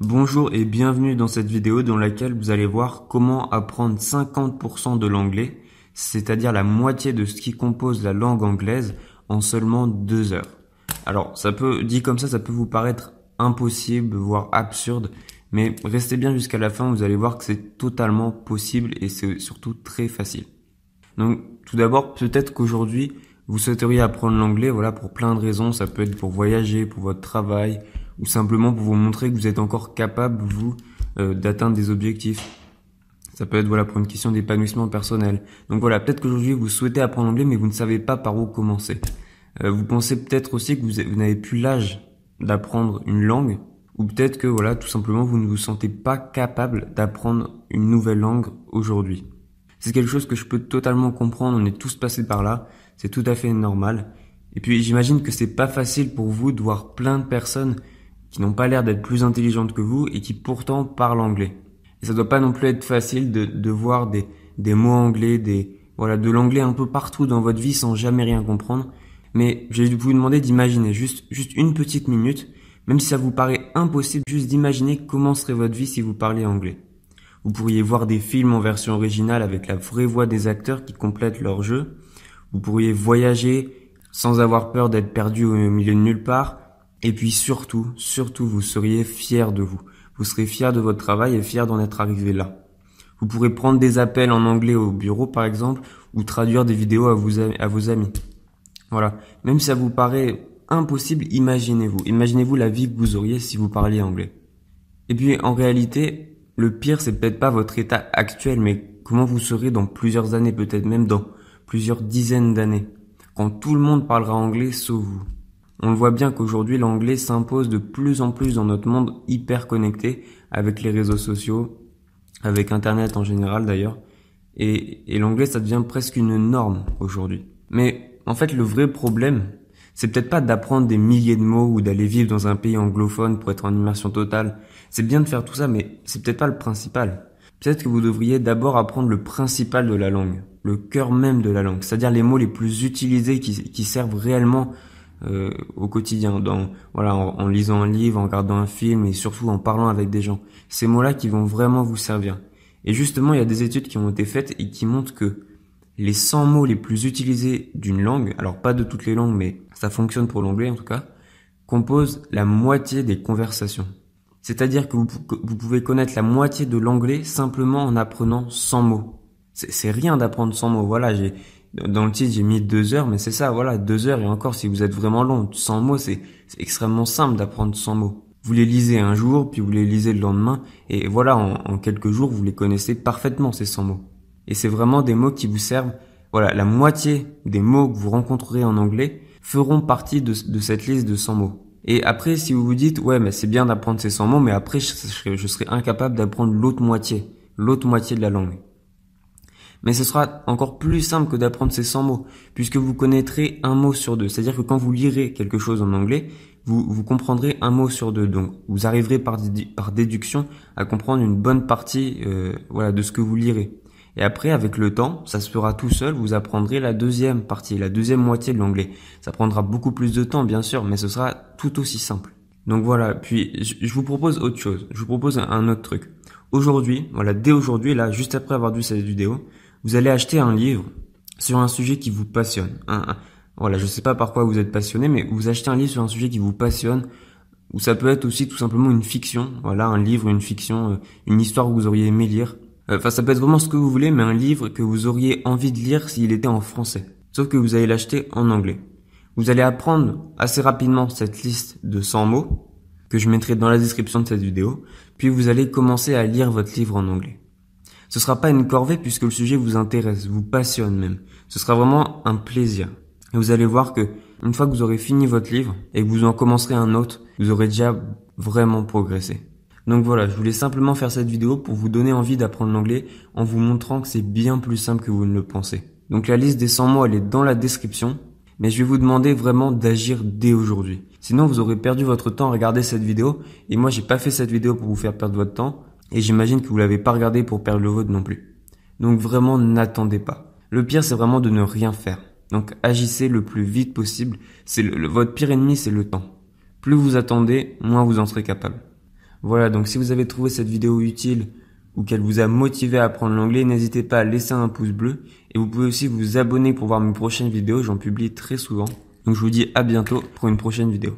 Bonjour et bienvenue dans cette vidéo dans laquelle vous allez voir comment apprendre 50% de l'anglais, c'est-à-dire la moitié de ce qui compose la langue anglaise en seulement 2 heures. Alors, dit comme ça peut vous paraître impossible, voire absurde, mais restez bien jusqu'à la fin, vous allez voir que c'est totalement possible et c'est surtout très facile. Donc, tout d'abord, peut-être qu'aujourd'hui, vous souhaiteriez apprendre l'anglais, voilà, pour plein de raisons. Ça peut être pour voyager, pour votre travail, ou simplement pour vous montrer que vous êtes encore capable, vous, d'atteindre des objectifs. Ça peut être, voilà, pour une question d'épanouissement personnel. Donc voilà, peut-être qu'aujourd'hui, vous souhaitez apprendre l'anglais, mais vous ne savez pas par où commencer. Vous pensez peut-être aussi que vous n'avez plus l'âge d'apprendre une langue, ou peut-être que, voilà, tout simplement, vous ne vous sentez pas capable d'apprendre une nouvelle langue aujourd'hui. C'est quelque chose que je peux totalement comprendre, on est tous passés par là, c'est tout à fait normal. Et puis j'imagine que c'est pas facile pour vous de voir plein de personnes qui n'ont pas l'air d'être plus intelligentes que vous et qui pourtant parlent anglais. Et ça doit pas non plus être facile de voir des mots anglais, de l'anglais un peu partout dans votre vie sans jamais rien comprendre. Mais je vais vous demander d'imaginer juste une petite minute, même si ça vous paraît impossible, juste d'imaginer comment serait votre vie si vous parliez anglais. Vous pourriez voir des films en version originale avec la vraie voix des acteurs qui complètent leur jeu. Vous pourriez voyager sans avoir peur d'être perdu au milieu de nulle part. Et puis surtout, vous seriez fier de vous. Vous serez fier de votre travail et fier d'en être arrivé là. Vous pourrez prendre des appels en anglais au bureau par exemple, ou traduire des vidéos à vos amis. Voilà. Même si ça vous paraît impossible, imaginez-vous. Imaginez-vous la vie que vous auriez si vous parliez anglais. Et puis en réalité, le pire, c'est peut-être pas votre état actuel, mais comment vous serez dans plusieurs années, peut-être même dans plusieurs dizaines d'années, quand tout le monde parlera anglais sauf vous. On le voit bien qu'aujourd'hui, l'anglais s'impose de plus en plus dans notre monde hyper connecté, avec les réseaux sociaux, avec Internet en général d'ailleurs, et l'anglais, ça devient presque une norme aujourd'hui. Mais en fait, le vrai problème, c'est peut-être pas d'apprendre des milliers de mots ou d'aller vivre dans un pays anglophone pour être en immersion totale. C'est bien de faire tout ça, mais c'est peut-être pas le principal. Peut-être que vous devriez d'abord apprendre le principal de la langue, le cœur même de la langue, c'est-à-dire les mots les plus utilisés qui servent réellement au quotidien, en lisant un livre, en regardant un film et surtout en parlant avec des gens. Ces mots-là qui vont vraiment vous servir. Et justement, il y a des études qui ont été faites et qui montrent que les 100 mots les plus utilisés d'une langue, alors pas de toutes les langues, mais ça fonctionne pour l'anglais en tout cas, composent la moitié des conversations. C'est-à-dire que vous pouvez connaître la moitié de l'anglais simplement en apprenant 100 mots. C'est rien d'apprendre 100 mots. Voilà, dans le titre, j'ai mis 2 heures, mais c'est ça, voilà, 2 heures et encore si vous êtes vraiment long. 100 mots, c'est extrêmement simple d'apprendre 100 mots. Vous les lisez un jour, puis vous les lisez le lendemain, et voilà, en quelques jours, vous les connaissez parfaitement, ces 100 mots. Et c'est vraiment des mots qui vous servent. Voilà, la moitié des mots que vous rencontrerez en anglais feront partie de cette liste de 100 mots. Et après, si vous vous dites, ouais, mais c'est bien d'apprendre ces 100 mots, mais après, je serai incapable d'apprendre l'autre moitié de la langue. Mais ce sera encore plus simple que d'apprendre ces 100 mots, puisque vous connaîtrez un mot sur deux. C'est-à-dire que quand vous lirez quelque chose en anglais, vous comprendrez un mot sur deux. Donc, vous arriverez par déduction à comprendre une bonne partie, de ce que vous lirez. Et après, avec le temps, ça se fera tout seul, vous apprendrez la deuxième partie, la deuxième moitié de l'anglais. Ça prendra beaucoup plus de temps, bien sûr, mais ce sera tout aussi simple. Donc voilà, puis je vous propose autre chose, je vous propose un autre truc. Aujourd'hui, dès aujourd'hui, là, juste après avoir vu cette vidéo, vous allez acheter un livre sur un sujet qui vous passionne. Je sais pas par quoi vous êtes passionné, mais vous achetez un livre sur un sujet qui vous passionne, ou ça peut être aussi tout simplement une fiction, un livre, une fiction, une histoire que vous auriez aimé lire. Ça peut être vraiment ce que vous voulez, mais un livre que vous auriez envie de lire s'il était en français. Sauf que vous allez l'acheter en anglais. Vous allez apprendre assez rapidement cette liste de 100 mots, que je mettrai dans la description de cette vidéo, puis vous allez commencer à lire votre livre en anglais. Ce sera pas une corvée puisque le sujet vous intéresse, vous passionne même. Ce sera vraiment un plaisir. Et vous allez voir que, une fois que vous aurez fini votre livre et que vous en commencerez un autre, vous aurez déjà vraiment progressé. Donc voilà, je voulais simplement faire cette vidéo pour vous donner envie d'apprendre l'anglais en vous montrant que c'est bien plus simple que vous ne le pensez. Donc la liste des 100 mots, elle est dans la description, mais je vais vous demander vraiment d'agir dès aujourd'hui. Sinon, vous aurez perdu votre temps à regarder cette vidéo, et moi j'ai pas fait cette vidéo pour vous faire perdre votre temps, et j'imagine que vous l'avez pas regardé pour perdre le vôtre non plus. Donc vraiment, n'attendez pas. Le pire, c'est vraiment de ne rien faire. Donc agissez le plus vite possible. Votre pire ennemi, c'est le temps. Plus vous attendez, moins vous en serez capable. Voilà, donc si vous avez trouvé cette vidéo utile ou qu'elle vous a motivé à apprendre l'anglais, n'hésitez pas à laisser un pouce bleu. Et vous pouvez aussi vous abonner pour voir mes prochaines vidéos, j'en publie très souvent. Donc je vous dis à bientôt pour une prochaine vidéo.